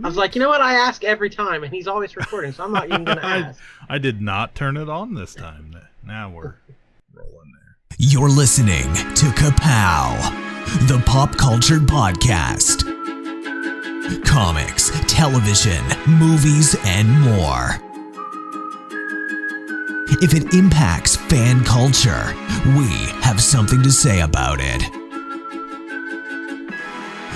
I was like, you know what? I ask every time, and he's always recording, so I'm not even going to ask. I did not turn it on this time. Now we're rolling there. You're listening to Ka-Pow, the pop culture podcast. Comics, television, movies, and more. If it impacts fan culture, we have something to say about it.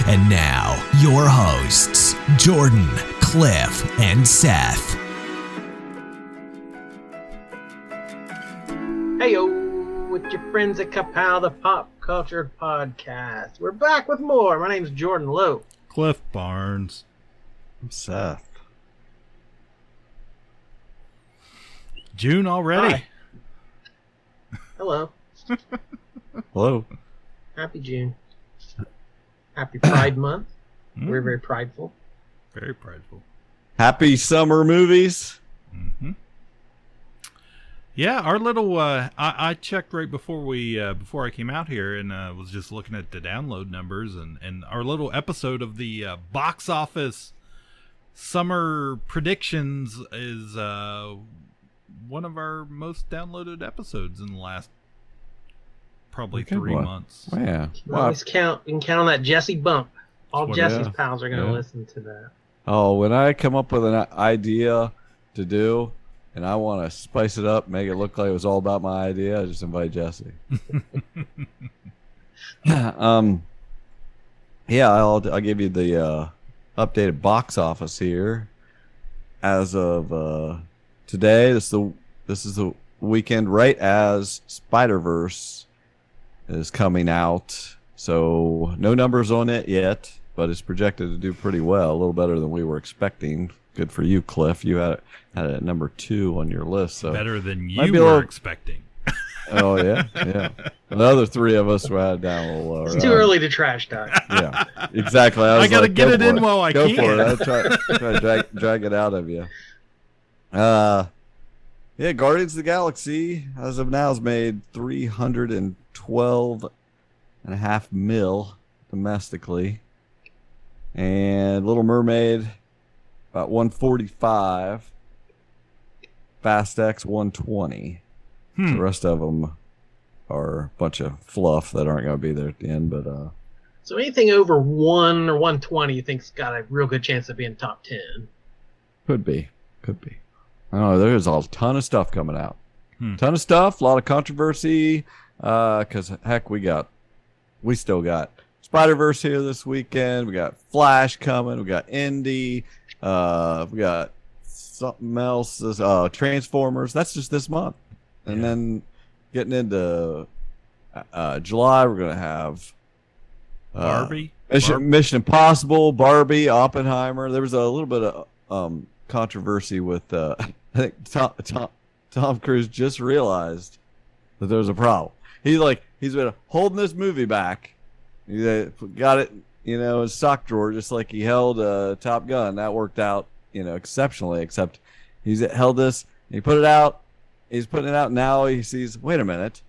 And now, your hosts, Jordan, Cliff, and Seth. Heyo, with your friends at Ka-Pow, the pop culture podcast. We're back with more. My name's Jordan Lowe. Cliff Barnes. I'm Seth. June already. Hi. Hello. Hello. Happy June. Happy Pride Month. We're very prideful. Very prideful. Happy summer movies. Mm-hmm. Yeah, our little. I checked right before I came out here and was just looking at the download numbers and our little episode of the box office summer predictions is one of our most downloaded episodes in the last probably 3 months. Oh, yeah. You can always count on that Jesse bump. All Jesse's pals are going to listen to that. Oh, when I come up with an idea to do, and I want to spice it up, make it look like it was all about my idea, I just invite Jesse. Yeah, I'll give you the updated box office here. As of today, this is the weekend right as Spider-Verse is coming out. So no numbers on it yet, but it's projected to do pretty well, a little better than we were expecting. Good for you, Cliff. You had it at number 2 on your list. So better than you were expecting. Oh, yeah. The other 3 of us were had it down a little lower. It's too early to trash talk. Yeah, exactly. I got to get it in while I can. Go for it. I'll try to drag it out of you. Yeah, Guardians of the Galaxy, as of now, has made $312.5 million domestically. And Little Mermaid, about 145. Fast X, 120. The rest of them are a bunch of fluff that aren't going to be there at the end. But so anything over 1 or 120 you think's got a real good chance of being top 10? Could be. I don't know. There's a ton of stuff coming out. Ton of stuff, a lot of controversy. Because, heck, we still got Spider-Verse here this weekend. We got Flash coming. We got Indy. We got something else. Transformers. That's just this month. And then getting into July, we're going to have Barbie. Mission Impossible, Barbie, Oppenheimer. There was a little bit of controversy with I think Tom Cruise just realized that there was a problem. He's been holding this movie back. He got it, in his sock drawer, just like he held Top Gun. That worked out, exceptionally. Except he's held this, he put it out. He's putting it out now. He sees, wait a minute.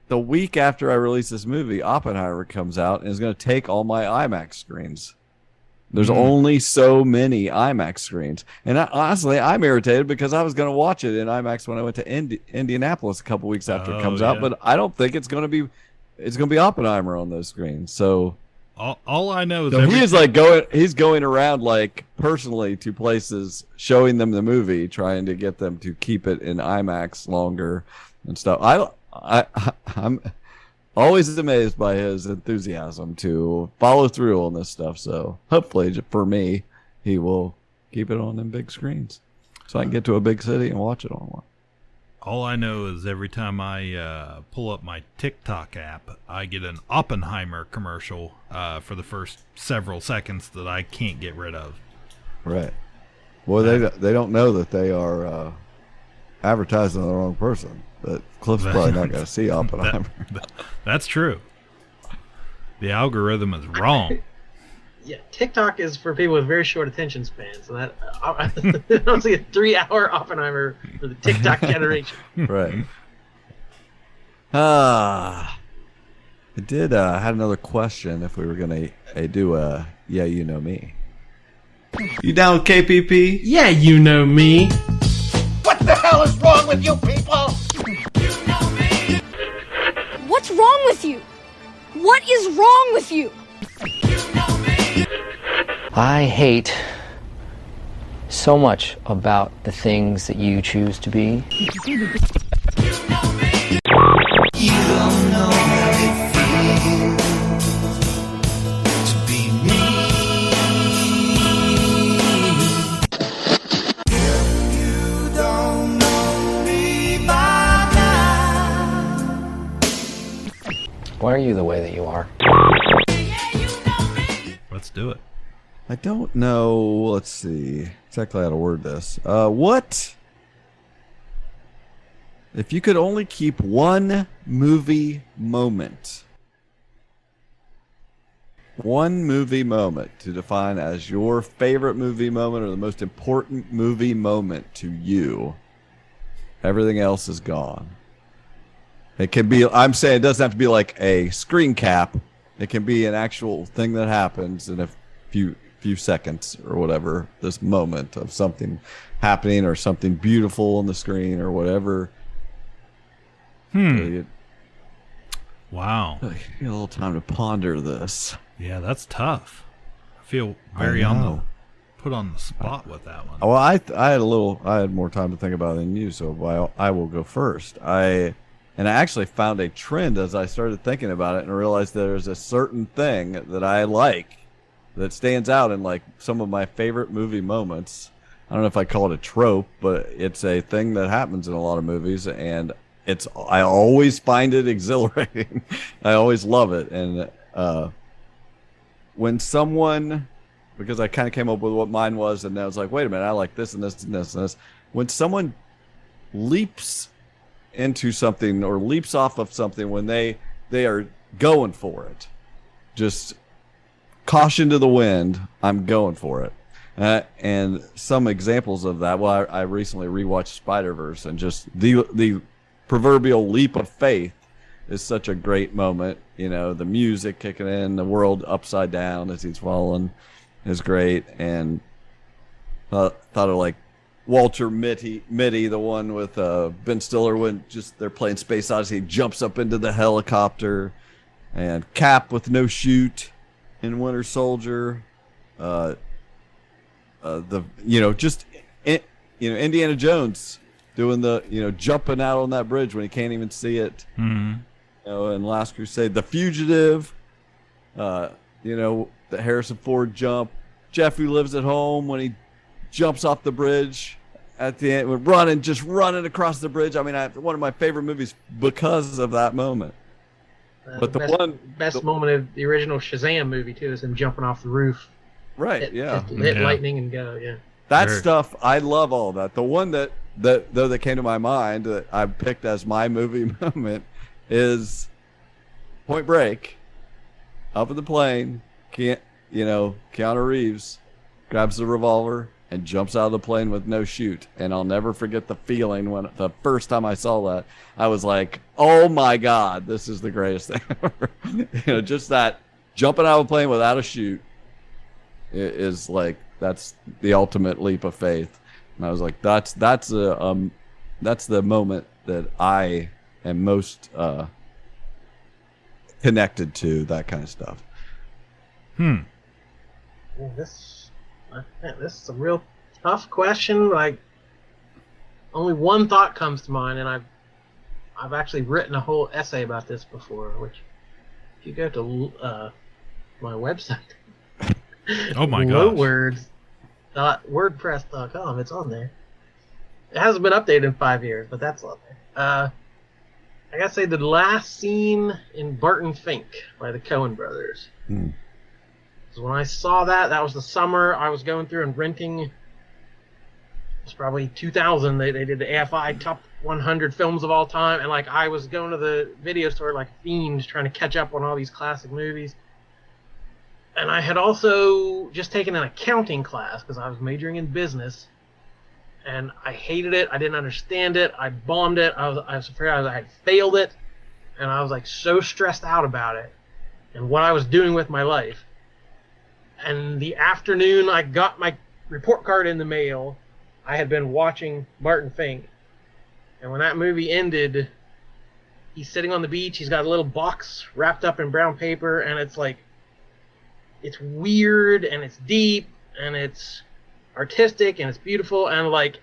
The week after I release this movie, Oppenheimer comes out and is going to take all my IMAX screens. There's only so many IMAX screens. And honestly, I'm irritated because I was going to watch it in IMAX when I went to Indianapolis a couple weeks after it comes out, but I don't think it's going to be Oppenheimer on those screens. So all I know is he's going around personally to places showing them the movie, trying to get them to keep it in IMAX longer and stuff. I'm always amazed by his enthusiasm to follow through on this stuff. So hopefully for me, he will keep it on them big screens so I can get to a big city and watch it on one. All I know is every time I pull up my TikTok app, I get an Oppenheimer commercial for the first several seconds that I can't get rid of. Right. Well, they don't know that they are advertising the wrong person. But Cliff's probably not going to see Oppenheimer. That's true. The algorithm is wrong. Yeah, TikTok is for people with very short attention spans. So that I don't see a 3-hour Oppenheimer for the TikTok generation. Right. I did had another question if we were going to do a Yeah, You Know Me. You down with KPP? Yeah, you know me. What the hell is wrong with you people? What's wrong with you? What is wrong with you? I hate so much about the things that you choose to be. You don't know how it feels to be me. You don't know me by now. Why are you the way that you are? Let's do it. I don't know. Let's see exactly how to word this. What if you could only keep one movie moment? One movie moment to define as your favorite movie moment or the most important movie moment to you. Everything else is gone. It can be, I'm saying it doesn't have to be like a screen cap. It can be an actual thing that happens in a few seconds or whatever, this moment of something happening or something beautiful on the screen or whatever. Wow. A little time to ponder this. Yeah, that's tough. I feel very put on the spot with that one. Well, I had more time to think about it than you, so I will go first. I actually found a trend as I started thinking about it and realized there's a certain thing that I like that stands out in like some of my favorite movie moments. I don't know if I call it a trope, but it's a thing that happens in a lot of movies, and I always find it exhilarating. I always love it. And when someone, because I kind of came up with what mine was, and I was like, wait a minute, I like this and this and this and this. When someone leaps into something or leaps off of something when they are going for it, just caution to the wind, I'm going for it. And some examples of that, well, I recently rewatched Spider-Verse, and just the proverbial leap of faith is such a great moment. You know, the music kicking in, the world upside down as he's falling is great. And thought of like Walter Mitty, the one with Ben Stiller when they're playing Space Odyssey, jumps up into the helicopter, and Cap with no chute in Winter Soldier, Indiana Jones doing the jumping out on that bridge when he can't even see it. Mm-hmm. In Last Crusade, The Fugitive, the Harrison Ford jump, Jeff Who Lives at Home when he jumps off the bridge at the end, running across the bridge. I mean, one of my favorite movies because of that moment. But the best moment of the original Shazam movie too is him jumping off the roof. Right. Hit lightning and go. Yeah. That stuff, I love all that. The one that came to my mind that I picked as my movie moment is Point Break. Up in the plane, Keanu Reeves grabs the revolver and jumps out of the plane with no chute. And I'll never forget the feeling when the first time I saw that. I was like, oh my God, this is the greatest thing ever. Just that jumping out of a plane without a chute is like, that's the ultimate leap of faith. And I was like, that's the moment that I am most connected to, that kind of stuff. Yeah, this is a real tough question. Like, only one thought comes to mind, and I've actually written a whole essay about this before. Which, if you go to my website, oh my gosh, lowwords.wordpress.com, it's on there. It hasn't been updated in 5 years, but that's on there. I gotta say, the last scene in Barton Fink by the Coen brothers. When I saw that was the summer I was going through and renting. It was probably 2000. They did the AFI top 100 films of all time, and like I was going to the video store like a fiend trying to catch up on all these classic movies. And I had also just taken an accounting class because I was majoring in business, and I hated it. I didn't understand it. I bombed it. I was afraid I had failed it, and I was like so stressed out about it and what I was doing with my life. And the afternoon I got my report card in the mail. I had been watching Barton Fink, and when that movie ended, he's sitting on the beach. He's got a little box wrapped up in brown paper, and it's like, it's weird, and it's deep, and it's artistic, and it's beautiful, and like,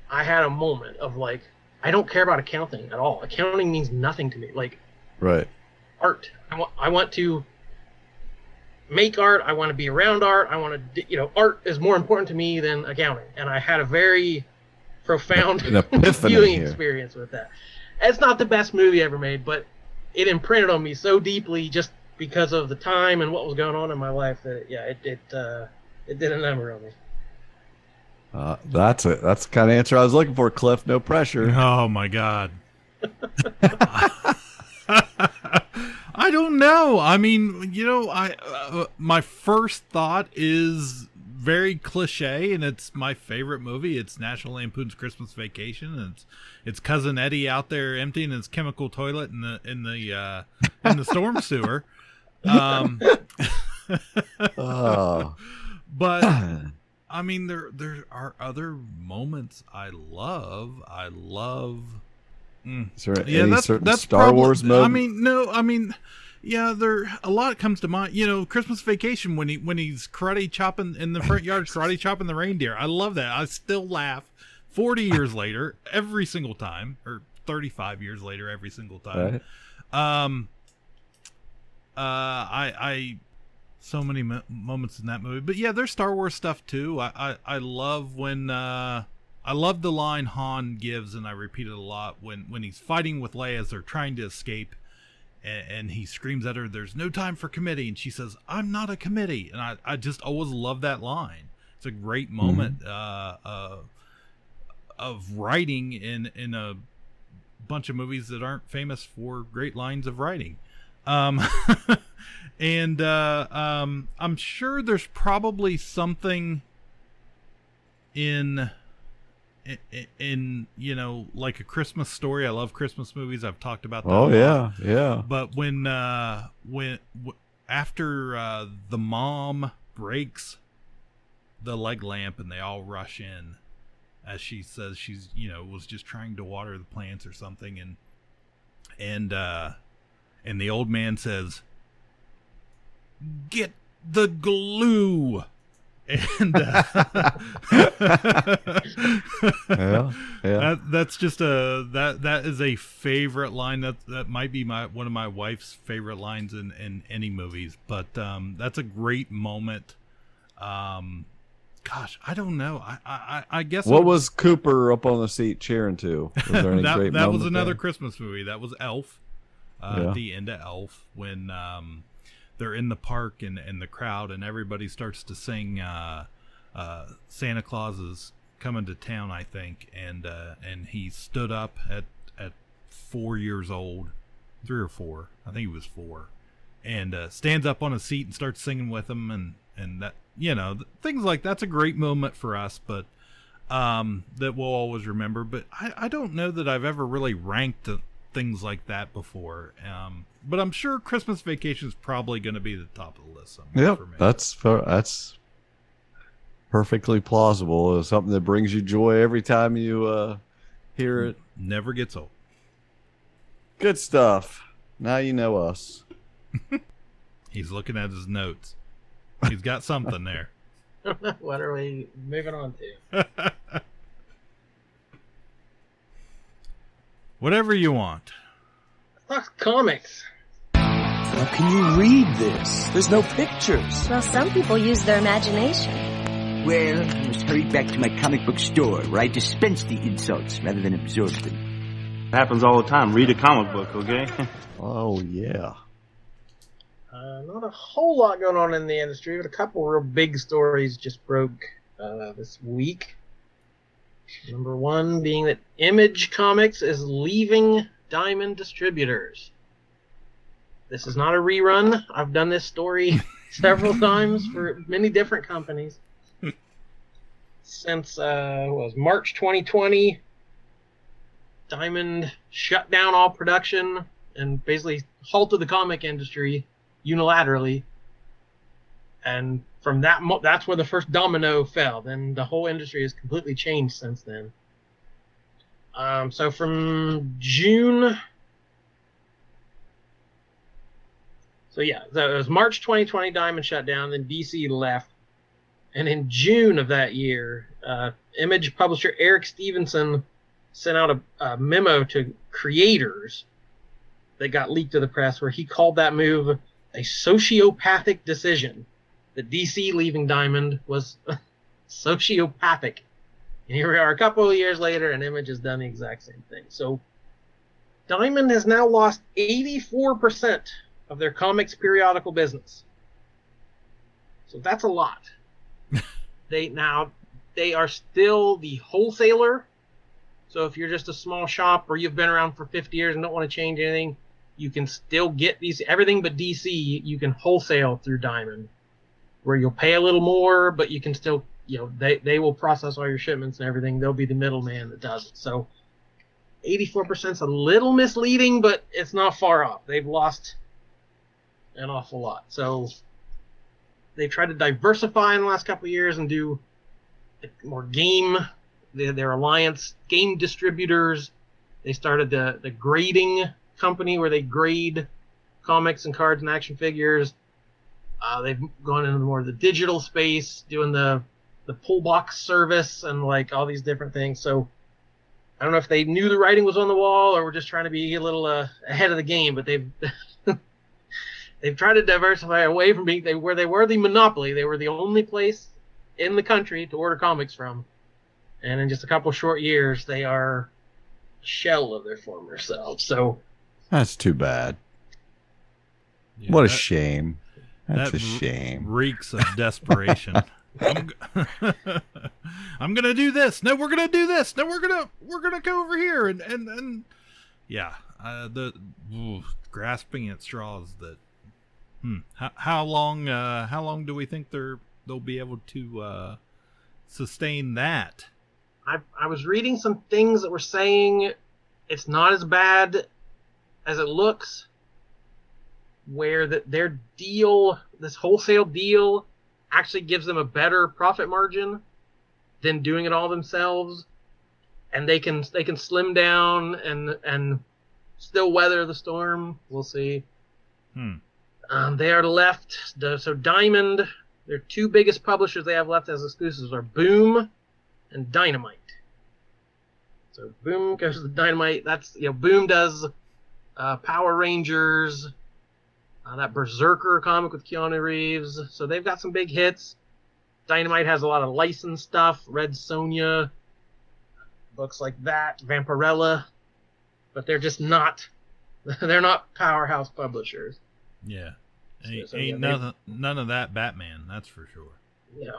I had a moment of like, I don't care about accounting at all. Accounting means nothing to me. Like, Right. art. I want to make art. I want to be around art. I want to, art is more important to me than accounting. And I had a very profound An epiphany viewing here. experience with that. It's not the best movie ever made, but it imprinted on me so deeply just because of the time and what was going on in my life that it did a number on me. That's the kind of answer I was looking for, Cliff. No pressure. Oh my God. I don't know. I mean, my first thought is very cliche, and it's my favorite movie. It's National Lampoon's Christmas Vacation, and it's Cousin Eddie out there emptying his chemical toilet in the storm sewer. Oh. But I mean, there are other moments I love. Is there any certain Star probably, Wars moment? A lot comes to mind. Christmas Vacation when he's karate chopping in the front yard, karate chopping the reindeer. I love that. I still laugh 40 years later every single time, or 35 years later every single time. Right. I so many moments in that movie. But yeah, there's Star Wars stuff too. I love when I love the line Han gives, and I repeat it a lot, when he's fighting with Leia as they're trying to escape, and he screams at her, "There's no time for committee," and she says, "I'm not a committee." And I just always love that line. It's a great moment of writing in a bunch of movies that aren't famous for great lines of writing. And I'm sure there's probably something in like A Christmas Story. I love Christmas movies. I've talked about that. Oh yeah. But when after the mom breaks the leg lamp and they all rush in, as she says she's was just trying to water the plants or something, and the old man says, "Get the glue." And that's just that is a favorite line. That might be one of my wife's favorite lines in any movies. But that's a great moment. Gosh, I don't know. I guess what was Cooper up on the seat cheering to? Was there any great that was moment another there? Christmas movie. That was Elf. At the end of Elf, when they're in the park and the crowd and everybody starts to sing Santa Claus is coming to town, I think, and he stood up at 4 years old, 3 or 4, I think he was 4, and stands up on a seat and starts singing with them, and that things like that's a great moment for us, but that we'll always remember. But I don't know that I've ever really ranked things like that before, but I'm sure Christmas Vacation is probably going to be the top of the list somewhere for me. That's perfectly plausible. It's something that brings you joy every time you hear it. Never gets old. Good stuff. Now you know us. He's looking at his notes. He's got something there. What are we moving on to? Whatever you want. Let's talk comics. How can you read this? There's no pictures. Well, some people use their imagination. Well, I must hurry back to my comic book store where I dispense the insults rather than absorb them. It happens all the time. Read a comic book, okay? Oh, yeah. Not a whole lot going on in the industry, but a couple real big stories just broke this week. Number one being that Image Comics is leaving Diamond Distributors. This is not a rerun. I've done this story several times for many different companies. Since March 2020, Diamond shut down all production and basically halted the comic industry unilaterally, and from that, that's where the first domino fell. Then the whole industry has completely changed since then. So from June, so yeah, so it was March 2020, Diamond shut down, then DC left. And in June of that year, Image publisher Eric Stevenson sent out a memo to creators that got leaked to the press where he called that move a sociopathic decision. That DC leaving Diamond was sociopathic. And here we are a couple of years later, and Image has done the exact same thing. So Diamond has now lost 84% of their comics periodical business. So that's a lot. They are still the wholesaler. So if you're just a small shop or you've been around for 50 years and don't want to change anything, you can still get these, everything but DC, you can wholesale through Diamond, where you'll pay a little more, but you can still, they will process all your shipments and everything. They'll be the middleman that does it. So 84% is a little misleading, but it's not far off. They've lost an awful lot. So they tried to diversify in the last couple of years and do more game, their alliance, game distributors. They started the grading company where they grade comics and cards and action figures. They've gone into more of the digital space, doing the pull box service and like all these different things. So I don't know if they knew the writing was on the wall or were just trying to be a little ahead of the game, but they've they've tried to diversify away from being where they were the monopoly. They were the only place in the country to order comics from. And in just a couple short years, they are a shell of their former selves. So that's too bad. Yeah, what a shame. That's that a shame. Reeks of desperation. I'm gonna do this. No, we're gonna do this. No, we're gonna go over here and yeah. Grasping at straws. That how long do we think they'll be able to sustain that? I was reading some things that were saying it's not as bad as it looks, where their deal, this wholesale deal, actually gives them a better profit margin than doing it all themselves, and they can slim down and still weather the storm. We'll see. They are left. So Diamond, their two biggest publishers they have left as exclusives are Boom and Dynamite. So Boom goes to Dynamite. That's Boom does Power Rangers, that Berserker comic with Keanu Reeves. So they've got some big hits. Dynamite has a lot of licensed stuff, Red Sonja, books like that, Vampirella, but they're just not. They're not powerhouse publishers. Yeah, ain't none of that Batman. That's for sure. Yeah,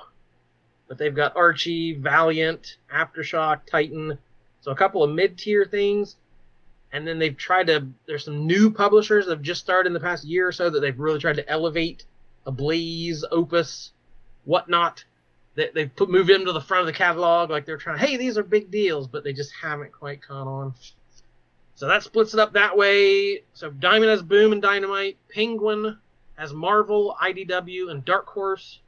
but they've got Archie, Valiant, Aftershock, Titan. So a couple of mid-tier things. And then they've tried to, there's some new publishers that have just started in the past year or so that they've really tried to elevate. Ablaze, Opus, whatnot. They've moved them to the front of the catalog. Like they're trying, hey, these are big deals, but they just haven't quite caught on. So that splits it up that way. So Diamond has Boom and Dynamite. Penguin has Marvel, IDW, and Dark Horse.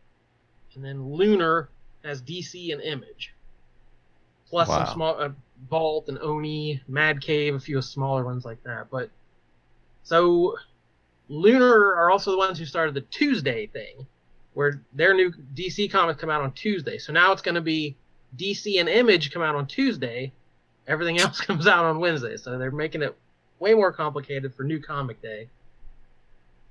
And then Lunar has DC and Image. Plus some small Vault and Oni, Mad Cave, a few smaller ones like that. But so Lunar are also the ones who started the Tuesday thing, where their new DC comics come out on Tuesday. So now it's going to be DC and Image come out on Tuesday. Everything else comes out on Wednesday. So they're making it way more complicated for New Comic Day.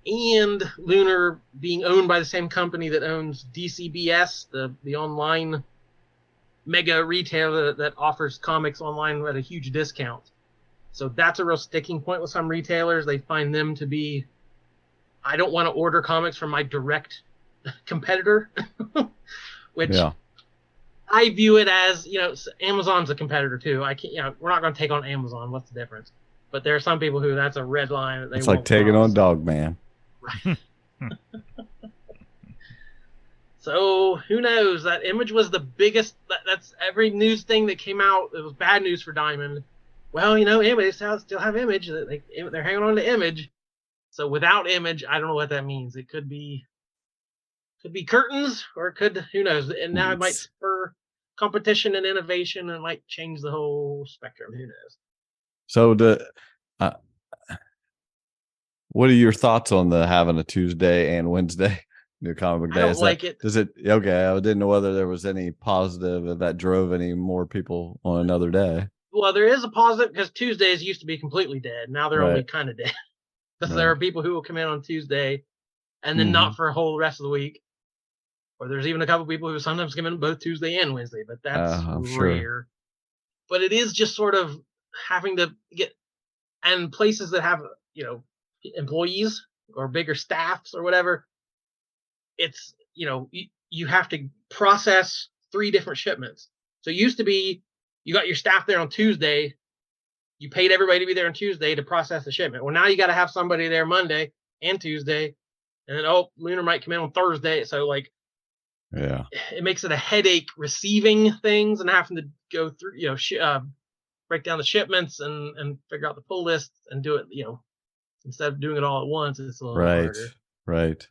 And Lunar being owned by the same company that owns DCBS, the online mega retailer that offers comics online at a huge discount. So that's a real sticking point with some retailers. They find them to be, I don't want to order comics from my direct competitor, which I view it as, Amazon's a competitor too. I can't, we're not going to take on Amazon. What's the difference? But there are some people who that's a red line that they it's won't like taking cross. on Dog Man. Right. So who knows? That Image was the biggest. That's every news thing that came out. It was bad news for Diamond. Well, Image still have Image. They're hanging on to Image. So without Image, I don't know what that means. It could be Could be curtains, or it could, who knows? And now it might spur competition and innovation, and might change the whole spectrum. Who knows? So what are your thoughts on the having a Tuesday and Wednesday new comic book day? I don't like it. Does it? Okay, I didn't know whether there was any positive if that drove any more people on another day. Well, there is a positive because Tuesdays used to be completely dead. Now they're only kind of dead because there are people who will come in on Tuesday and then not for a whole rest of the week. Or there's even a couple people who sometimes come in both Tuesday and Wednesday, but that's rare. Sure. But it is just sort of having to get, and places that have, employees or bigger staffs or whatever, it's, you have to process 3 different shipments. So it used to be, you got your staff there on Tuesday, you paid everybody to be there on Tuesday to process the shipment. Well, now you got to have somebody there Monday and Tuesday, and then, Lunar might come in on Thursday. So it makes it a headache receiving things and having to go through, break down the shipments and figure out the pull list and do it, instead of doing it all at once. It's a little harder. Right.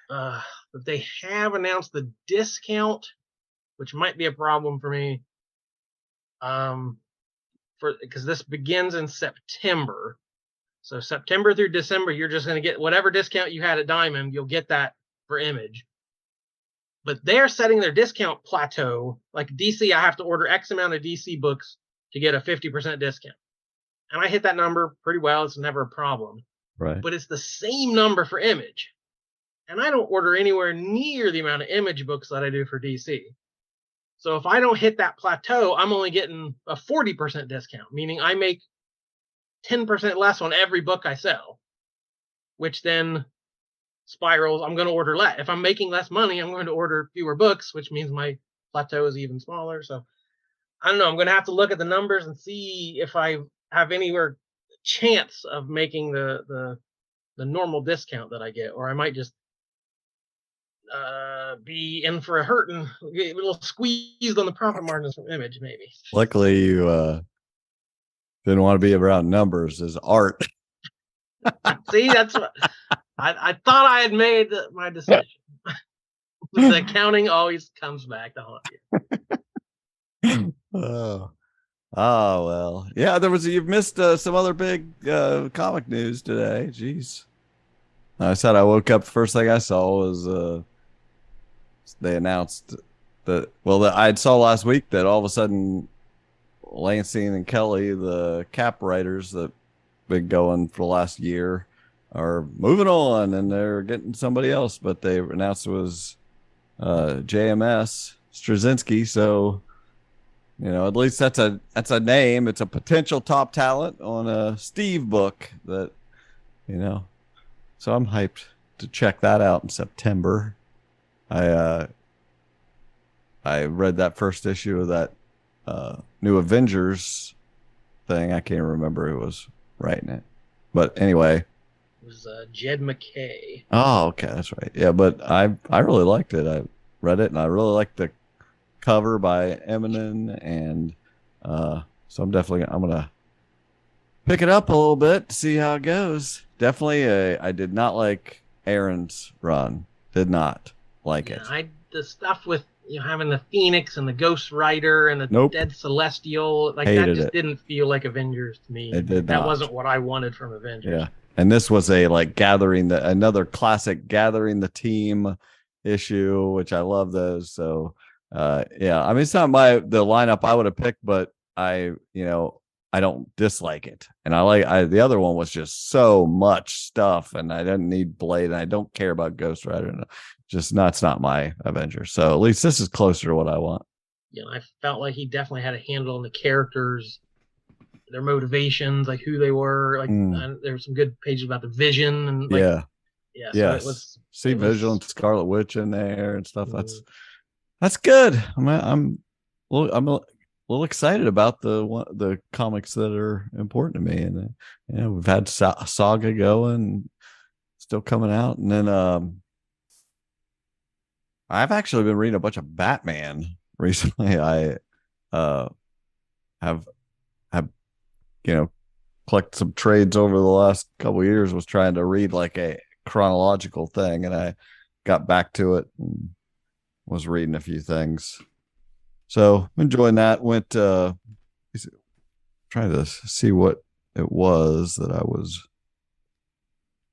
But they have announced the discount, which might be a problem for me. Because this begins in September. So September through December, you're just going to get whatever discount you had at Diamond, you'll get that for Image. But they're setting their discount plateau. Like DC, I have to order X amount of DC books to get a 50% discount. And I hit that number pretty well. It's never a problem. Right. But it's the same number for Image. And I don't order anywhere near the amount of Image books that I do for DC. So if I don't hit that plateau, I'm only getting a 40% discount, meaning I make 10% less on every book I sell, which then spirals. I'm going to order less. If I'm making less money, I'm going to order fewer books, which means my plateau is even smaller. So I don't know. I'm going to have to look at the numbers and see if I have anywhere chance of making the normal discount that I get, or I might just be in for a hurt and get a little squeezed on the profit margins from Image, maybe. Luckily, you didn't want to be around numbers as art. See, that's what I thought I had made my decision. The accounting always comes back to haunt you. Oh, well, yeah. You've missed some other big comic news today. Jeez, I said I woke up. First thing I saw was they announced that. Well, I saw last week that all of a sudden Lansing and Kelly, the Cap writers that been going for the last year, are moving on and they're getting somebody else. But they announced it was JMS Straczynski. So at least that's a name. It's a potential top talent on a Steve book that So I'm hyped to check that out in September. I read that first issue of that new Avengers thing. I can't remember who was writing it, but anyway, it was Jed McKay. Oh, okay, that's right. Yeah, but I really liked it. I read it and I really liked the cover by Eminem, and so I'm gonna pick it up a little bit to see how it goes. Definitely, I did not like Aaron's run. Did not like it. The stuff with having the Phoenix and the Ghost Rider and the Dead Celestial, Hated that just it. Didn't feel like Avengers to me. It did that not. wasn't what I wanted from Avengers. Yeah, and this was another classic gathering the team issue, which I love those. So yeah, I mean it's not the lineup I would have picked, but I don't dislike it, and the other one was just so much stuff, and I didn't need Blade, and I don't care about Ghost Rider. It's not my Avengers. So at least this is closer to what I want. Yeah, I felt like he definitely had a handle on the characters, their motivations, like who they were. Like there were some good pages about the Vision and yeah. So it was Vision and Scarlet Witch in there and stuff. That's good. I'm a little excited about the comics that are important to me, and we've had Saga going, still coming out, and then I've actually been reading a bunch of Batman recently. I have collected some trades over the last couple of years. Was trying to read like a chronological thing, and got back to it and was reading a few things. So enjoying that. Went trying to see what it was that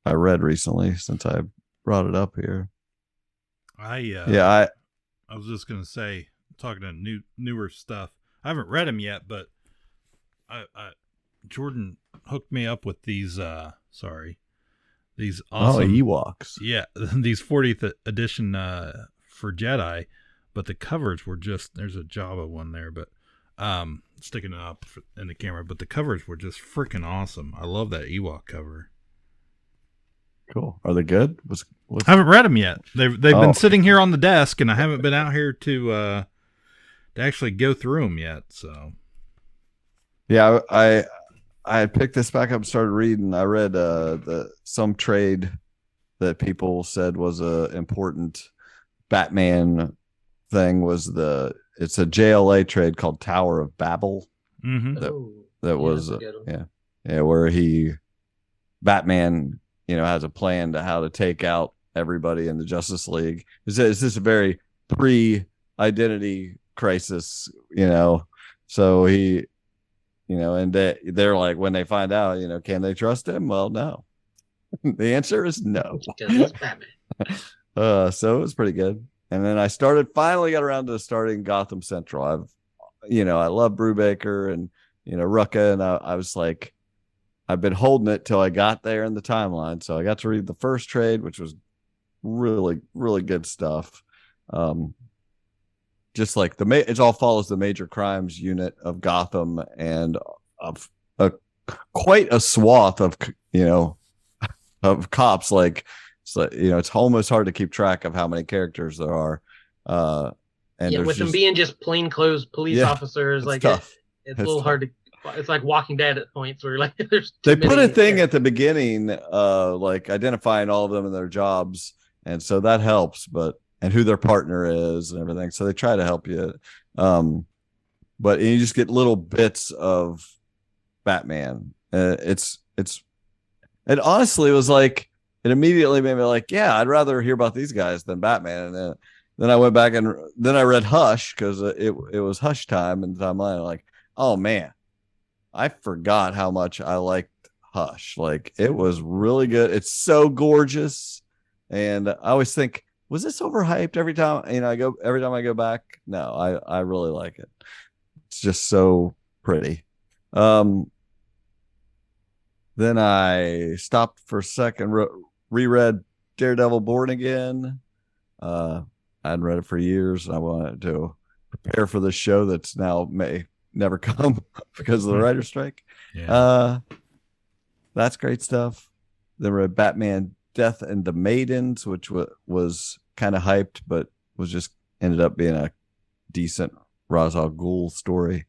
I read recently since I brought it up here. I was just gonna say, talking to newer stuff. I haven't read them yet, but I Jordan hooked me up with these awesome Ewoks. Yeah, these 40th edition for Jedi, but the covers were just, there's a Java one there, but sticking it up in the camera, but the covers were just freaking awesome. I love that Ewok cover. Cool. Are they good? I haven't read them yet. They've been sitting here on the desk, and I haven't been out here to actually go through them yet. So, yeah, I had picked this back up and started reading. I read some trade that people said was a important Batman thing was it's a JLA trade called Tower of Babel. Mm-hmm. That was where Batman has a plan to how to take out everybody in the Justice League. It's just a very pre-identity crisis, so he, and they're like, when they find out, can they trust him? Well, no. The answer is no. Because he's Batman. So it was pretty good. And then I finally got around to starting Gotham Central. I love Brubaker and, Rucka, and I was like, I've been holding it till I got there in the timeline. So I got to read the first trade, which was really, really good stuff. Just like it all follows the major crimes unit of Gotham and of quite a swath of, of cops. Like, so, it's almost hard to keep track of how many characters there are. And with them being just plainclothes police officers, like tough. It's a little hard to. It's like Walking Dead at points where you're like, there's. They put a thing at the beginning, like identifying all of them and their jobs, and so that helps. And who their partner is and everything. So they try to help you. But you just get little bits of Batman. It honestly was like, it immediately made me like, yeah, I'd rather hear about these guys than Batman. And then I went back and then I read Hush because it was Hush time in the timeline. I'm like, oh man, I forgot how much I liked Hush. Like, it was really good. It's so gorgeous. And I always think, was this overhyped every time? Every time I go back. No, I really like it. It's just so pretty. Then I stopped for a second, reread Daredevil Born Again. I hadn't read it for years, and I wanted to prepare for this show that's now may never come because of the writer's strike. Yeah. That's great stuff. Then read Batman Death and the Maidens, which was kind of hyped, but ended up being a decent Ra's al Ghul story.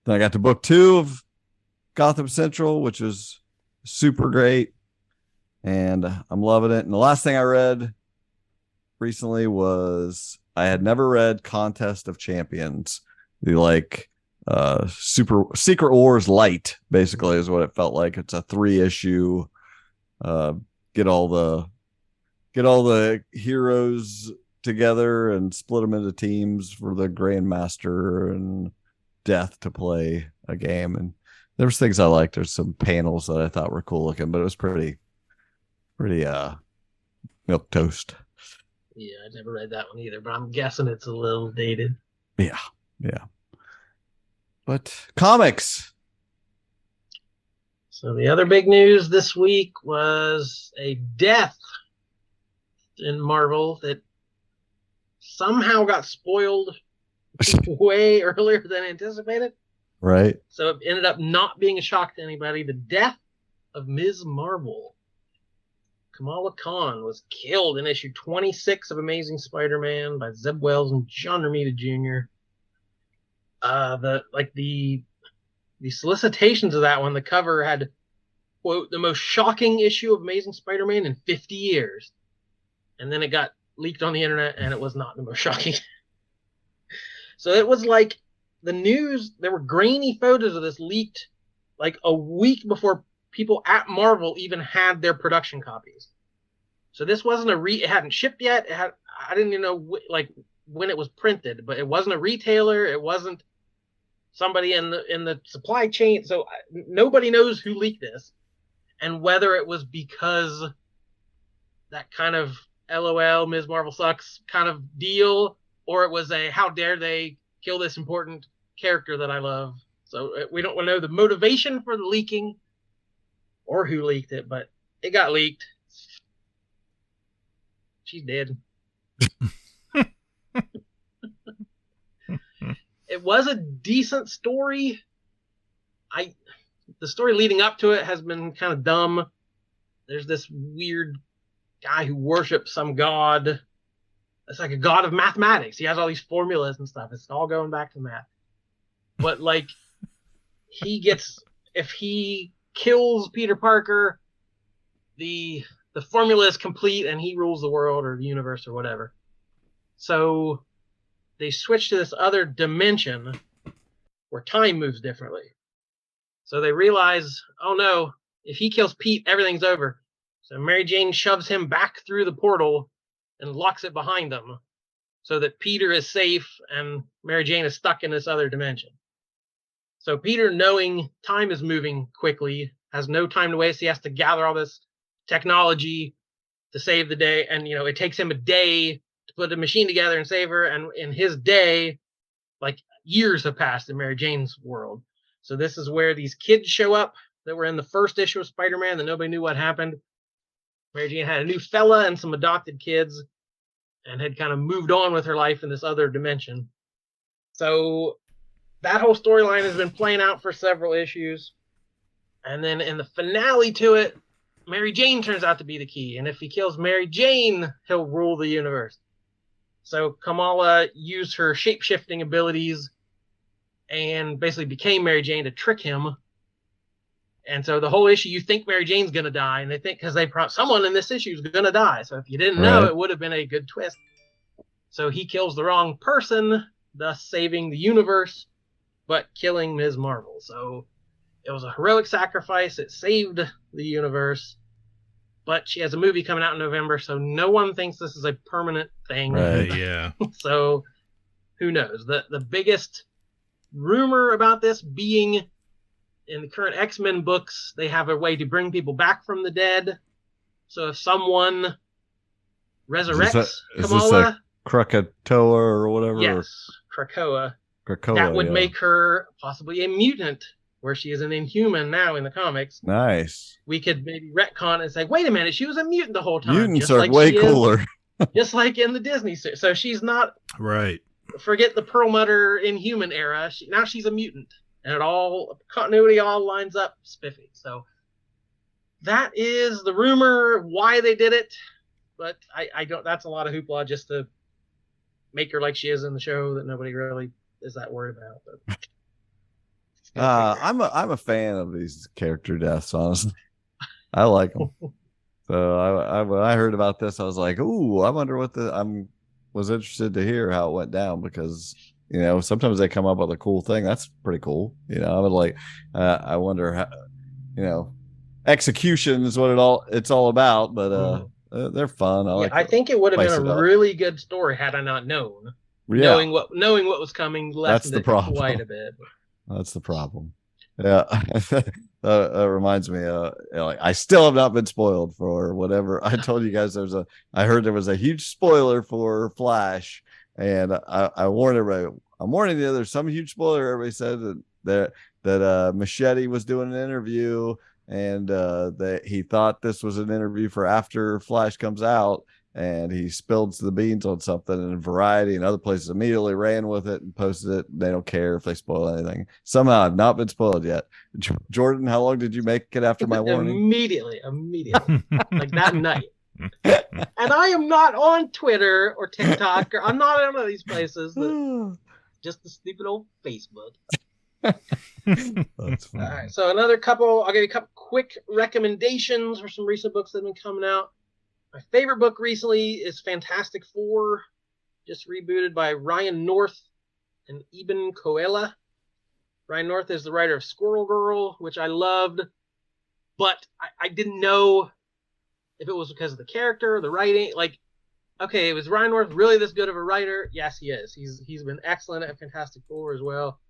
Then I got to book 2 of Gotham Central, which was super great, and I'm loving it. And the last thing I read recently was, I had never read Contest of Champions, the Super Secret Wars Light, basically, is what it felt like. It's a 3-issue, get all the heroes together and split them into teams for the Grandmaster and Death to play a game. And there was things I liked. There's some panels that I thought were cool looking, but it was pretty milk toast. Yeah, I never read that one either, but I'm guessing it's a little dated. Yeah. But comics. So the other big news this week was a death in Marvel that somehow got spoiled way earlier than anticipated. Right. So it ended up not being a shock to anybody. The death of Ms. Marvel. Kamala Khan was killed in issue 26 of Amazing Spider-Man by Zeb Wells and John Romita Jr. The solicitations of that one, the cover had, quote, the most shocking issue of Amazing Spider-Man in 50 years. And then it got leaked on the internet, and it was not the most shocking. So it was like the news, there were grainy photos of this leaked like a week before people at Marvel even had their production copies. So this wasn't it hadn't shipped yet. I didn't even know when it was printed, but it wasn't a retailer. It wasn't somebody in the supply chain. So nobody knows who leaked this, and whether it was because that kind of LOL, Ms. Marvel sucks kind of deal, or it was a how dare they kill this important character that I love. So we don't know the motivation for the leaking or who leaked it, but it got leaked. She's dead. It was a decent story. The story leading up to it has been kind of dumb. There's this weird guy who worships some god. It's like a god of mathematics. He has all these formulas and stuff. It's all going back to math. But like, if he kills Peter Parker, the formula is complete and he rules the world or the universe or whatever. So they switch to this other dimension where time moves differently. So they realize, oh no, if he kills Pete, everything's over. So Mary Jane shoves him back through the portal and locks it behind them so that Peter is safe and Mary Jane is stuck in this other dimension. So Peter, knowing time is moving quickly, has no time to waste. He has to gather all this technology to save the day. And, it takes him a day to put the machine together and save her. And in his day, like, years have passed in Mary Jane's world. So this is where these kids show up that were in the first issue of Spider-Man that nobody knew what happened. Mary Jane had a new fella and some adopted kids and had kind of moved on with her life in this other dimension. So that whole storyline has been playing out for several issues. And then in the finale to it, Mary Jane turns out to be the key. And if he kills Mary Jane, he'll rule the universe. So Kamala used her shape-shifting abilities and basically became Mary Jane to trick him. And so the whole issue, you think Mary Jane's going to die, and they think because someone in this issue is going to die. So if you didn't know, it would have been a good twist. So he kills the wrong person, thus saving the universe, but killing Ms. Marvel. So it was a heroic sacrifice. It saved the universe. But she has a movie coming out in November, so no one thinks this is a permanent thing. Right, yeah. So who knows? The biggest rumor about this being in the current X-Men books, they have a way to bring people back from the dead. So if someone resurrects Kamala... Is this Krakatoa or whatever? Yes, Krakoa. That would make her possibly a mutant, where she is an Inhuman now in the comics. Nice. We could maybe retcon and say, wait a minute, she was a mutant the whole time. Mutants are way cooler. Just like in the Disney series. So she's not... Right. Forget the Perlmutter Inhuman era. Now she's a mutant. And continuity all lines up spiffy. So that is the rumor, why they did it. But I don't, that's a lot of hoopla just to make her like she is in the show that nobody really is that worried about. But I'm a fan of these character deaths, honestly. I like them. So when I heard about this, I was like, ooh, I wonder was interested to hear how it went down, because sometimes they come up with a cool thing. That's pretty cool. I would like, I wonder how, execution is what it's all about, but they're fun. I think it would have been a really good story had I not known. Yeah. Knowing what was coming lessened it quite a bit. That's the problem. Yeah. That reminds me, I still have not been spoiled for whatever. I told you guys I heard there was a huge spoiler for Flash, and I warned everybody. I'm warning you, there's some huge spoiler. Everybody said that Machete was doing an interview, and that he thought this was an interview for after Flash comes out, and he spilled the beans on something, and Variety and other places immediately ran with it and posted it. They don't care if they spoil anything. Somehow I've not been spoiled yet. Jordan, how long did you make it after my warning? Immediately. Like that night. And I am not on Twitter or TikTok, or I'm not on one of these places. Just the stupid old Facebook. That's funny. All right, so I'll give you a couple quick recommendations for some recent books that have been coming out. My favorite book recently is Fantastic Four, just rebooted by Ryan North and Eben Coella. Ryan North is the writer of Squirrel Girl, which I loved, but I didn't know if it was because of the character, the writing, like, okay, was Ryan North really this good of a writer? Yes, he is. He's been excellent at Fantastic Four as well.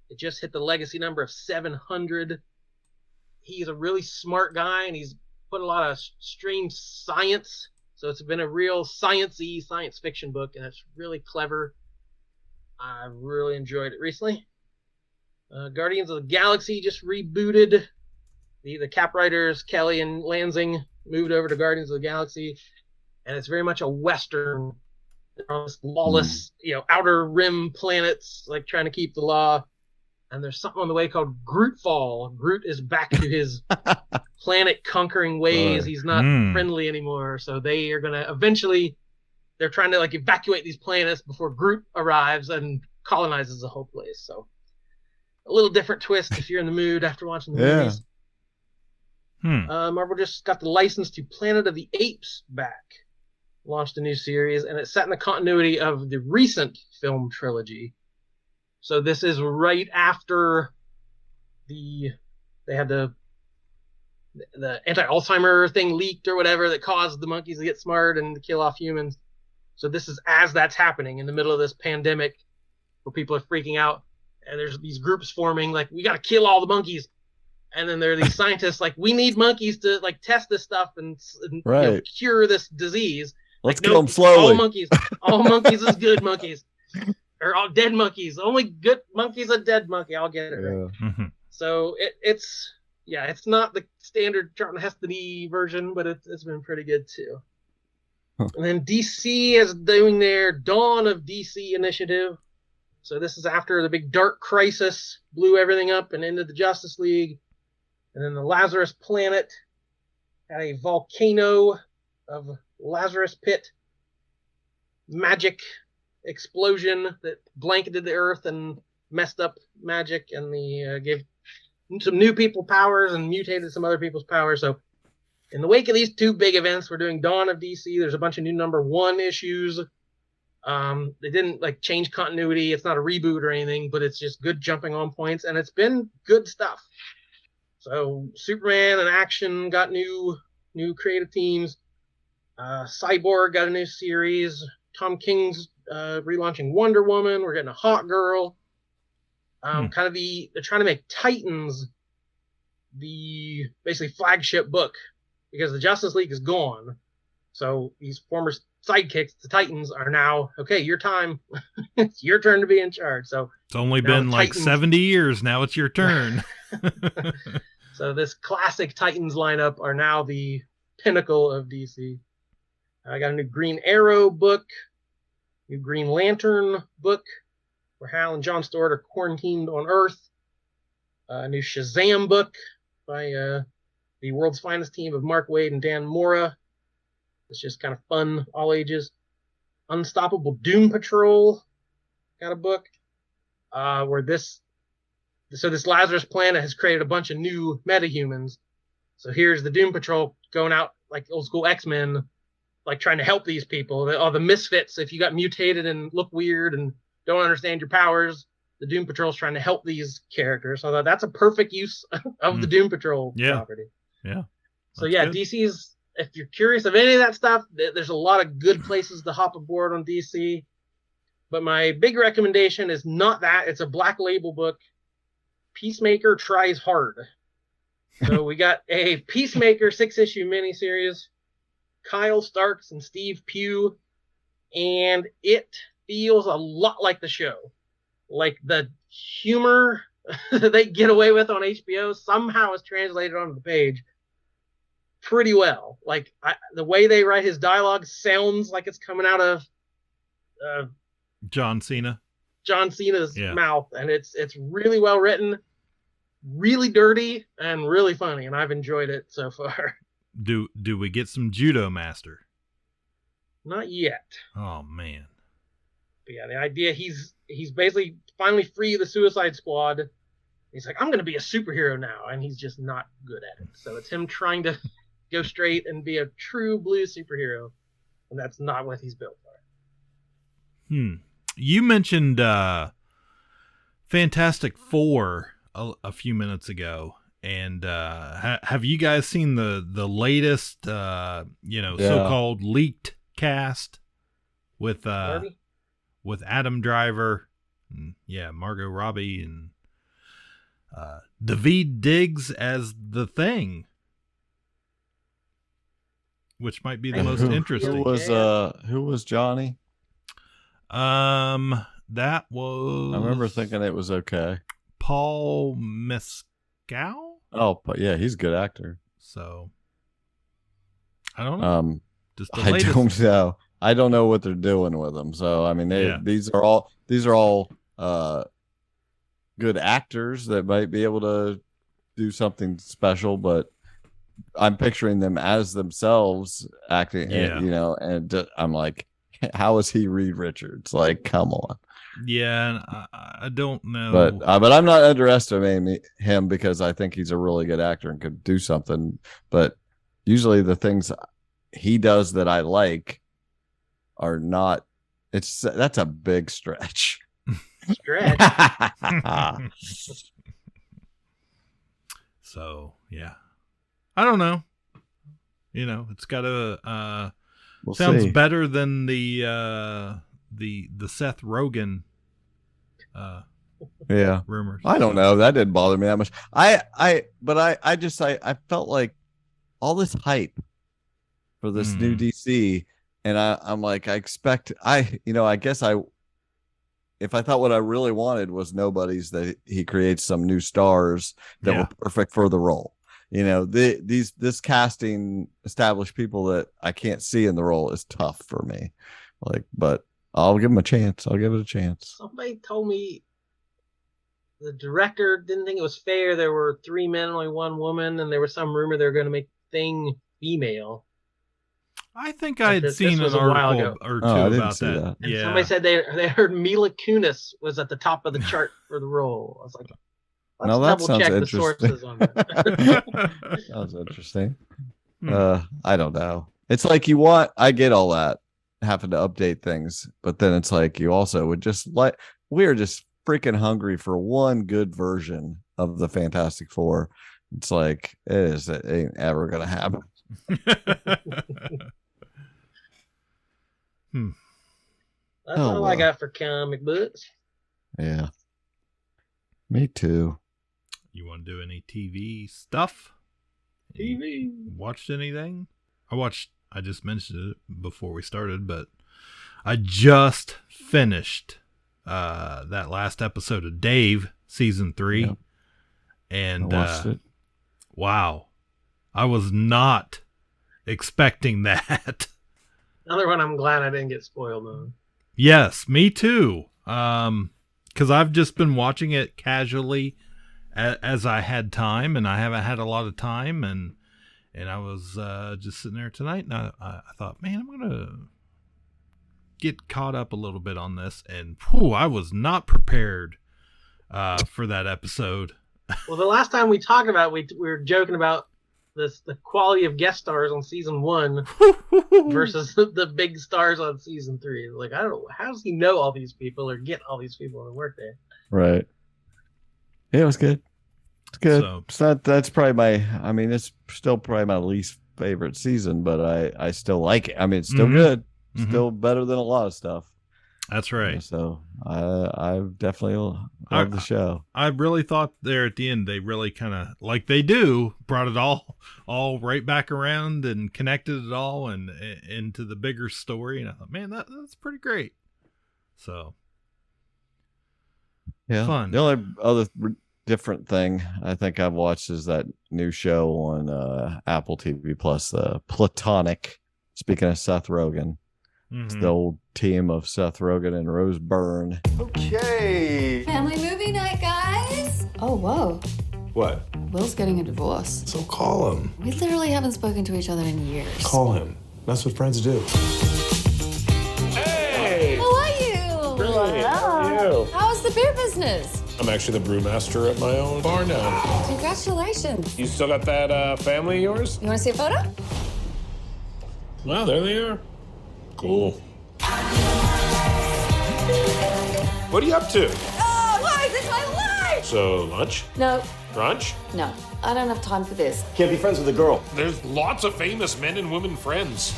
It just hit the legacy number of 700. He's a really smart guy, and he's put a lot of strange science. So it's been a real sciencey science fiction book, and it's really clever. I really enjoyed it recently. Guardians of the Galaxy just rebooted. The Cap writers, Kelly and Lansing, moved over to Guardians of the Galaxy, and it's very much a Western, lawless, outer rim planets, like trying to keep the law. And there's something on the way called Grootfall. Groot is back to his planet conquering ways. He's not friendly anymore. So they are going to eventually, they're trying to like evacuate these planets before Groot arrives and colonizes the whole place. So a little different twist if you're in the mood after watching the movies. Marvel just got the license to Planet of the Apes back. Launched a new series, and it's set in the continuity of the recent film trilogy. So this is right after they had the anti-Alzheimer thing leaked or whatever that caused the monkeys to get smart and to kill off humans. So this is as that's happening in the middle of this pandemic where people are freaking out, and there's these groups forming like, we got to kill all the monkeys. And then there are these scientists like, we need monkeys to like test this stuff and cure this disease. Let's kill them slowly. All monkeys is good monkeys. Or all dead monkeys. Only good monkeys a dead monkey. I'll get it right. Mm-hmm. So it's not the standard Charlton Heston version, but it's been pretty good too. And then DC is doing their Dawn of DC initiative. So this is after the big dark crisis blew everything up and ended the Justice League. And then the Lazarus Planet had a volcano of Lazarus Pit magic explosion that blanketed the earth and messed up magic, and gave some new people powers and mutated some other people's powers. So in the wake of these two big events, we're doing Dawn of DC. There's a bunch of new #1 issues. They didn't like change continuity. It's not a reboot or anything, but it's just good jumping on points, and it's been good stuff. So Superman and Action got new creative teams. Cyborg got a new series. Tom King's relaunching Wonder Woman. We're getting a Hawk Girl. They're trying to make Titans the basically flagship book because the Justice League is gone. So these former sidekicks, the Titans, are now, okay, your time. It's your turn to be in charge. So it's only been like 70 years. Now it's your turn. So this classic Titans lineup are now the pinnacle of DC. I got a new Green Arrow book, new Green Lantern book, where Hal and John Stewart are quarantined on Earth. A new Shazam book by the world's finest team of Mark Waid and Dan Mora. It's just kind of fun, all ages. Unstoppable Doom Patrol got a book where this Lazarus Planet has created a bunch of new metahumans. So here's the Doom Patrol going out like old school X-Men, like trying to help these people. All the misfits, if you got mutated and look weird and don't understand your powers, the Doom Patrol's trying to help these characters. So that's a perfect use of the Doom Patrol property. Yeah. So yeah, good. DC's, if you're curious of any of that stuff, there's a lot of good places to hop aboard on DC. But my big recommendation is not that. It's a Black Label book. Peacemaker Tries Hard. So we got a Peacemaker 6-issue miniseries, Kyle Starks and Steve Pugh, and it feels a lot like the show. Like the humor that they get away with on HBO somehow is translated onto the page pretty well. Like the way they write his dialogue sounds like it's coming out of John Cena's mouth, and it's really well written, really dirty, and really funny, and I've enjoyed it so far. Do we get some Judo Master? Not yet. Oh man. But yeah, the idea he's basically finally free of the Suicide Squad. He's like, I'm going to be a superhero now, and he's just not good at it. So it's him trying to go straight and be a true blue superhero, and that's not what he's built for. You mentioned Fantastic Four a few minutes ago, And have you guys seen the latest, so-called leaked cast with Adam Driver, and, Margot Robbie, and Daveed Diggs as the Thing, which might be the most interesting. Who was Johnny? That was. I remember thinking it was okay. Paul Mescal. Oh, but yeah, he's a good actor. So I don't know. I don't know. I don't know what they're doing with them. So I mean, these are all good actors that might be able to do something special, but I'm picturing them as themselves acting. And I'm like, how is he Reed Richards? Like, come on. Yeah, and I don't know. But I'm not underestimating him because I think he's a really good actor and could do something. But usually the things he does that I like are not. That's a big stretch. Stretch. So yeah, I don't know. It's got a sounds better than the Seth Rogen rumors. I don't know. That didn't bother me that much. I felt like all this hype for this new DC, and I'm like, if I thought what I really wanted was Nobody's, that he creates some new stars that were perfect for the role. This casting established people that I can't see in the role is tough for me. But I'll give him a chance. I'll give it a chance. Somebody told me the director didn't think it was fair. There were 3 men, only 1 woman, and there was some rumor they were going to make Thing female. I think I had seen an article or two about that. And somebody said they heard Mila Kunis was at the top of the chart for the role. I was like, let's double check the sources on that. That was interesting. I don't know. It's like I get all that, having to update things, but then it's like you also would just we're just freaking hungry for one good version of the Fantastic Four. It's like it ain't ever gonna happen. That's all I got for comic books. Yeah, me too. You want to do any TV stuff? Watched anything? I just mentioned it before we started, but I just finished that last episode of Dave, season 3. Yep. And I watched it. Wow. I was not expecting that. Another one I'm glad I didn't get spoiled on. Yes, me too. Because I've just been watching it casually as I had time, and I haven't had a lot of time, and I was just sitting there tonight, and I thought, man, I'm going to get caught up a little bit on this, and I was not prepared for that episode. Well, the last time we talked about it, we were joking about the quality of guest stars on season 1 versus the big stars on season 3. Like, I don't know, how does he know all these people or get all these people to work there? Right. Yeah, it was good. It's good. That's probably it's still probably my least favorite season, but I still like it. I mean, it's still good. Still better than a lot of stuff. That's right. So I definitely love the show. I really thought there at the end they really kind of, like they do, brought it all right back around and connected it all and into the bigger story. And I thought, man, that's pretty great. So yeah, fun. The only other different thing I think I've watched is that new show on Apple TV Plus, Platonic. Speaking of Seth Rogen. It's the old team of Seth Rogen and Rose Byrne. Okay. Family movie night, guys. Oh, whoa. What? Will's getting a divorce. So call him. We literally haven't spoken to each other in years. Call him. That's what friends do. Hey! How are you? Great. How are you? How's the beer business? I'm actually the brewmaster at my own bar now. Congratulations. You still got that family of yours? You want to see a photo? Wow, there they are. Cool. What are you up to? Oh, guys, it's my life! So, lunch? No, Brunch? no. I don't have time for this. Can't be friends with a girl. There's lots of famous men and women friends.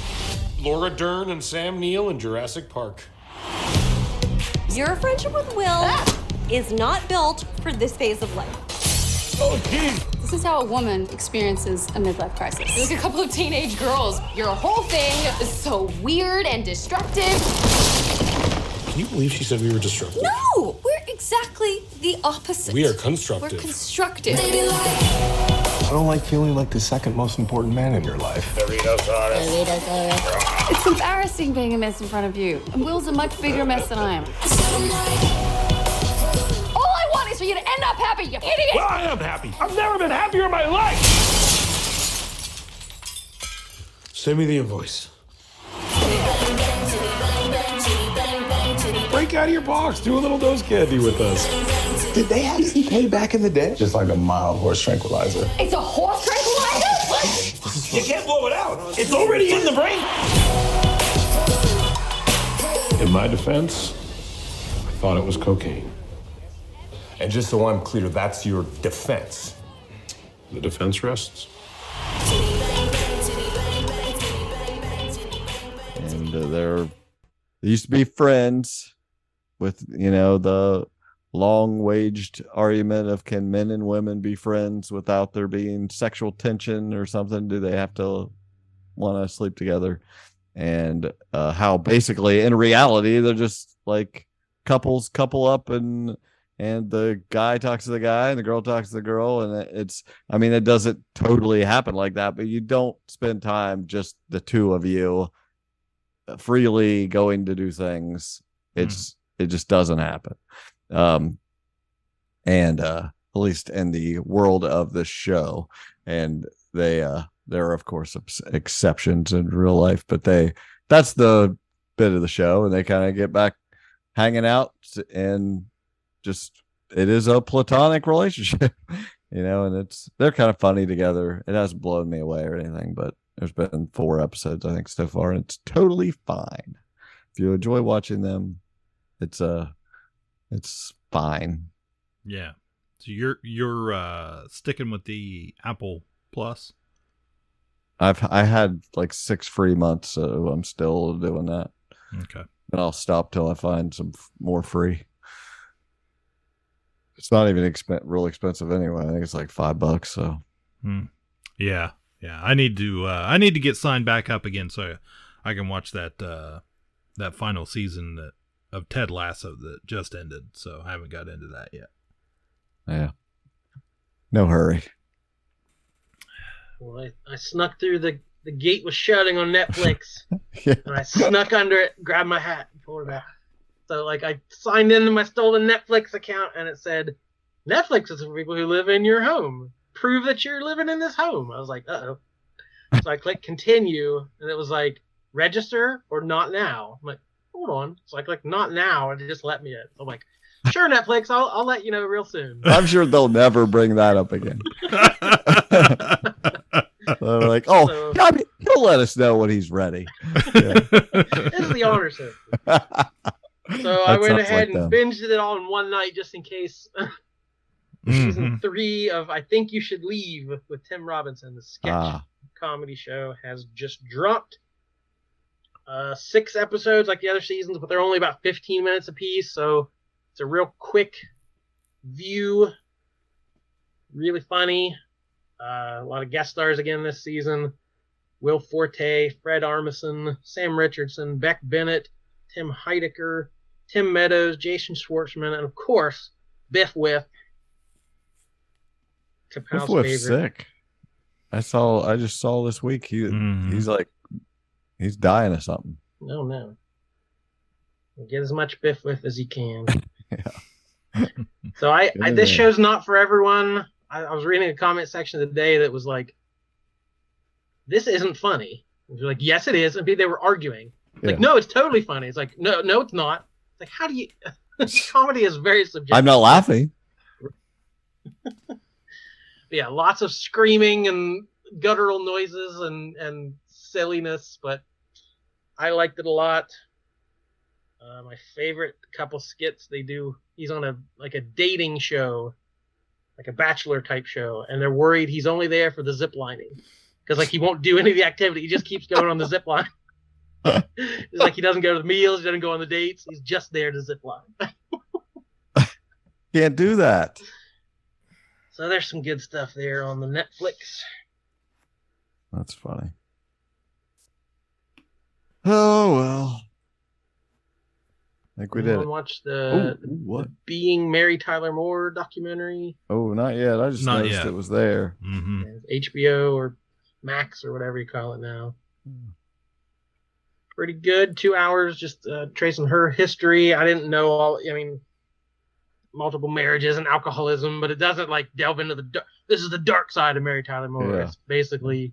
Laura Dern and Sam Neill in Jurassic Park. Your friendship with Will is not built for this phase of life. Oh, geez. This is how a woman experiences a midlife crisis. You're like a couple of teenage girls. Your whole thing is so weird and destructive. Can you believe she said we were destructive? No, we're exactly the opposite. We are constructive. We're constructive. I don't like feeling like the second most important man in your life. It's embarrassing being a mess in front of you. And Will's a much bigger mess than I am. All I want is for you to end up happy, you idiot! Well, I am happy. I've never been happier in my life. Send me the invoice. Break out of your box. Do a little nose candy with us. Did they have CPAY back in the day? Just like a mild horse tranquilizer. It's a horse tranquilizer? You can't blow it out. It's already in the brain. In my defense, I thought it was cocaine. And just so I'm clear, that's your defense. The defense rests. And they used to be friends with, the long-waged argument of can men and women be friends without there being sexual tension or something? Do they have to want to sleep together? And how basically in reality they're just like couples couple up and the guy talks to the guy and the girl talks to the girl, and it doesn't totally happen like that, but you don't spend time just the two of you freely going to do things. It just doesn't happen. And at least in the world of the show, and there are of course exceptions in real life, but that's the bit of the show, and they kind of get back hanging out, and just it is a platonic relationship, and they're kind of funny together. It hasn't blown me away or anything, but there's been 4 episodes I think so far, and it's totally fine. If you enjoy watching them, it's fine. Yeah. So you're sticking with the Apple Plus? I had like 6 free months, so I'm still doing that. Okay. And I'll stop till I find some more free. It's not even real expensive anyway. I think it's like $5. So. Yeah. I need to get signed back up again so I can watch that final season of Ted Lasso that just ended. So I haven't got into that yet. Yeah. No hurry. Well, I snuck through the gate was shutting on Netflix. Yeah. And I snuck under it, grabbed my hat, and pulled it out. So I signed into my stolen Netflix account, and it said, Netflix is for people who live in your home. Prove that you're living in this home. I was like, uh-oh. So I clicked continue, and it was like, register or not now. I'm like, hold on. So I clicked not now, and it just let me in. So I'm like, sure, Netflix, I'll let you know real soon. I'm sure they'll never bring that up again. They're like, oh, so, he'll let us know when he's ready. Yeah. This is the honor system. So I went ahead and binged it all in one night just in case. Season 3 of I Think You Should Leave with Tim Robinson, the sketch comedy show, has just dropped. 6 episodes like the other seasons, but they're only about 15 minutes apiece, so it's a real quick view. Really funny. A lot of guest stars again this season. Will Forte, Fred Armisen, Sam Richardson, Beck Bennett, Tim Heidecker, Tim Meadows, Jason Schwartzman, and of course, Biff Whiff. Biff Whiff's sick. I just saw this week. He's dying of something. No. Get as much Biff Whiff as you can. Yeah. So this show's not for everyone. I was reading a comment section today that was like, this isn't funny. It was like, yes, it is. And they were arguing. Like, no, it's totally funny. It's like, no, it's not. It's like, how do you... Comedy is very subjective. I'm not laughing. Yeah, lots of screaming and guttural noises and silliness, but I liked it a lot. My favorite couple skits they do, he's on a dating show like a bachelor type show, and they're worried he's only there for the zip lining because like he won't do any of the activity. He just keeps going on the zip line. It's like he doesn't go to the meals, he doesn't go on the dates. He's just there to zip line. Can't do that. So there's some good stuff there on the Netflix. That's funny. Oh well. I think we did it. Watch the Being Mary Tyler Moore documentary. Oh, not yet. I just noticed it was there. Mm-hmm. HBO or Max or whatever you call it now. Pretty good. 2 hours just tracing her history. I didn't know all. I mean, multiple marriages and alcoholism, but it doesn't like delve into this is the dark side of Mary Tyler Moore. Yeah. It's basically,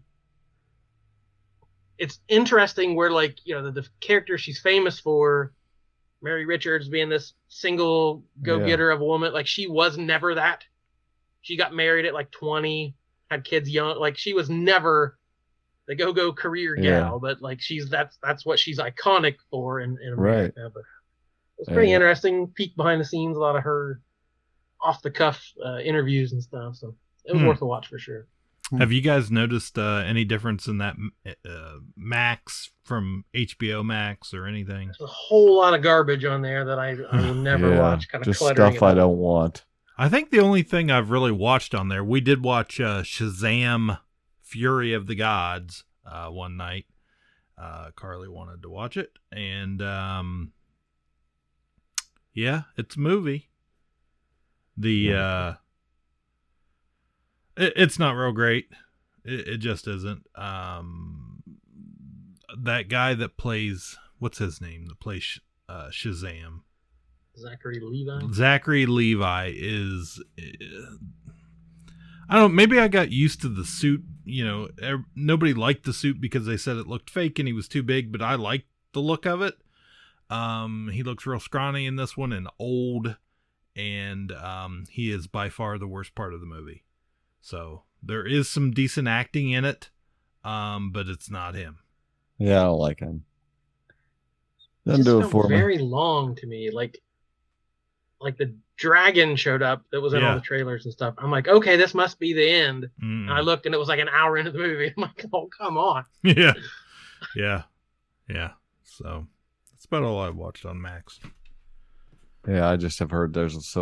it's interesting where like, you know, the character she's famous for, Mary Richards being this single go-getter of a woman, like she was never that. She got married at like 20, had kids young. Like she was never the go-go career gal, but like that's what she's iconic for in America. Right. But it's pretty interesting. Peek behind the scenes, a lot of her off the cuff interviews and stuff. So it was worth a watch for sure. Have you guys noticed any difference in that Max from HBO Max or anything? There's a whole lot of garbage on there that I will never watch. Kind of just cluttering stuff I don't want. I think the only thing I've really watched on there, we did watch Shazam Fury of the Gods one night. Carly wanted to watch it, and yeah, it's a movie. It's not real great. It just isn't. That guy that plays, what's his name? That plays Shazam. Zachary Levi. Zachary Levi is. I don't know. Maybe I got used to the suit. You know, nobody liked the suit because they said it looked fake and he was too big. But I liked the look of it. He looks real scrawny in this one and old, and he is by far the worst part of the movie. So there is some decent acting in it, but it's not him. Yeah, I don't like him. Doesn't do it for me. Very long to me, like the dragon showed up that was in all the trailers and stuff. I'm like, okay, this must be the end. And I looked and it was like an hour into the movie. I'm like, oh, come on. Yeah. So that's about all I've watched on Max. Yeah, I just have heard there's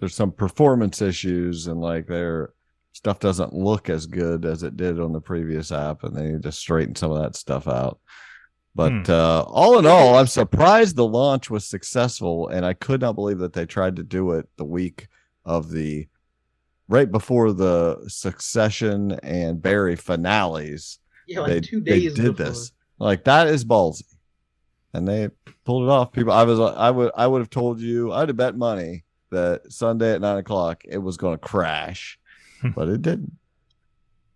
some performance issues and like their stuff doesn't look as good as it did on the previous app, and they need to straighten some of that stuff out. But all in all, I'm surprised the launch was successful, and I could not believe that they tried to do it the week of right before the Succession and Barry finales. Yeah, like 2 days they did before. this. Like that is ballsy, and they pulled it off. People, I would have told you, I'd have bet money that Sunday at 9:00 it was going to crash, but it didn't.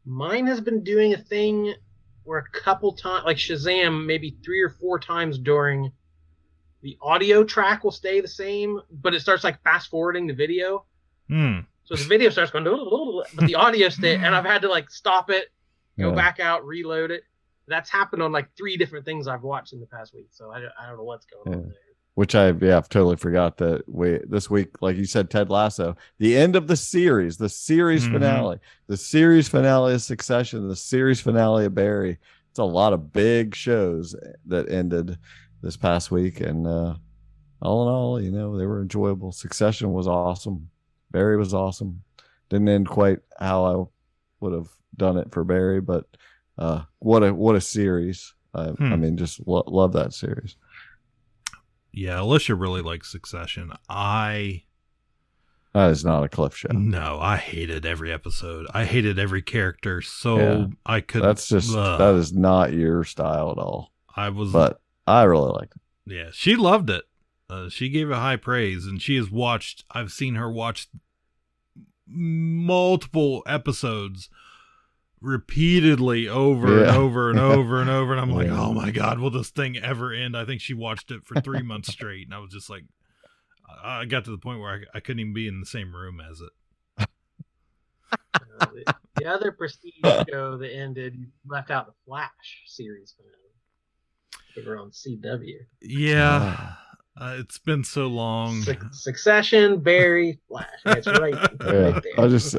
Mine has been doing a thing where a couple times, like Shazam, maybe 3 or 4 times during the audio track will stay the same, but it starts like fast forwarding the video. So the video starts going, but the audio stay, and I've had to like stop it, go back out, reload it. That's happened on like 3 different things I've watched in the past week. So I don't know what's going on there. Which I've totally forgot that this week, like you said, Ted Lasso, the end of the series finale, the series finale of Succession, the series finale of Barry. It's a lot of big shows that ended this past week. And all in all, you know, they were enjoyable. Succession was awesome. Barry was awesome. Didn't end quite how I would have done it for Barry, but what a series. I mean, just love that series. Yeah, Alicia really likes Succession. That is not a Cliff show. No, I hated every episode. I hated every character. So I couldn't. That's just that is not your style at all. But I really liked it. Yeah, she loved it. She gave it high praise, and she has watched. I've seen her watch multiple episodes repeatedly over and over and over and over, and I'm like, oh my god, will this thing ever end? I think she watched it for 3 months straight, and I was just like, I got to the point where I couldn't even be in the same room as it. The other prestige show that ended, you left out the Flash series finale. They were on CW. Yeah, It's been so long. Succession, Barry, Flash. That's right. Yeah, Right there. I just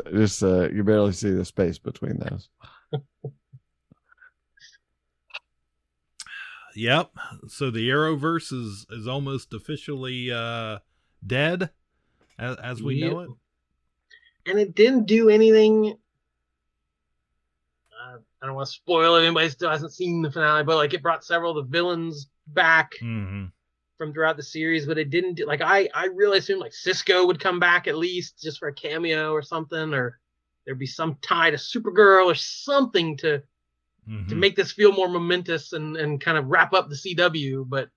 you barely see the space between those. Yep. So the Arrowverse is almost officially dead, as we know it. And it didn't do anything. I don't want to spoil it. Anybody still hasn't seen the finale, but like it brought several of the villains back from throughout the series, but it didn't do, like I really assumed like Cisco would come back at least just for a cameo or something, or there'd be some tie to Supergirl or something to make this feel more momentous and kind of wrap up the CW, but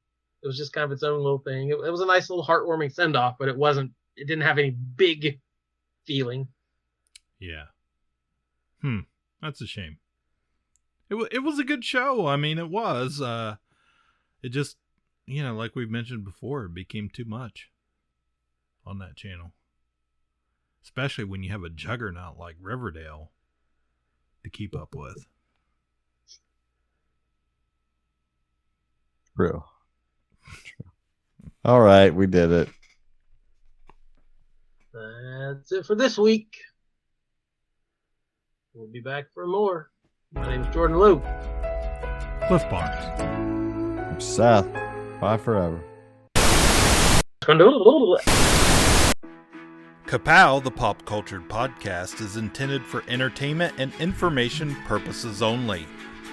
it was just kind of its own little thing. It was a nice little heartwarming send off, but it didn't have any big feeling. Yeah. That's a shame. It was a good show. I mean, it was. It just, like we've mentioned before, it became too much on that channel. Especially when you have a juggernaut like Riverdale to keep up with. True. All right, we did it. That's it for this week. We'll be back for more. My name's Jordan Luke. Cliff Barnes. I'm Seth. Bye forever. Ka-Pow, the pop cultured podcast, is intended for entertainment and information purposes only.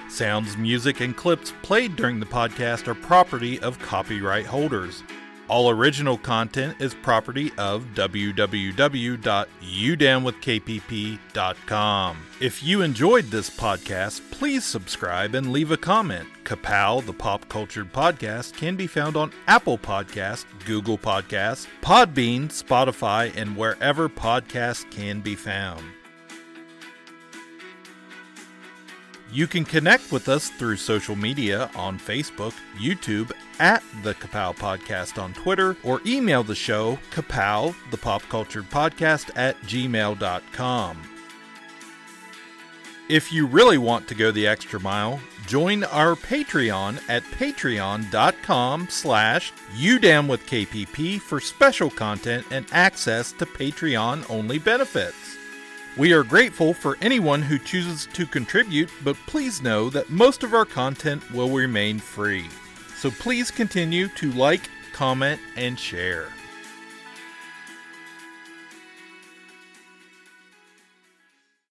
Sounds, music, and clips played during the podcast are property of copyright holders. All original content is property of www.udownwithkpp.com. If you enjoyed this podcast, please subscribe and leave a comment. Ka-Pow, the pop cultured podcast, can be found on Apple Podcasts, Google Podcasts, Podbean, Spotify, and wherever podcasts can be found. You can connect with us through social media on Facebook, YouTube, at the Ka-Pow Podcast on Twitter, or email the show, Ka-Pow, the pop cultured podcast @gmail.com. If you really want to go the extra mile, join our Patreon at patreon.com/udownwithkpp for special content and access to Patreon-only benefits. We are grateful for anyone who chooses to contribute, but please know that most of our content will remain free. So please continue to like, comment, and share.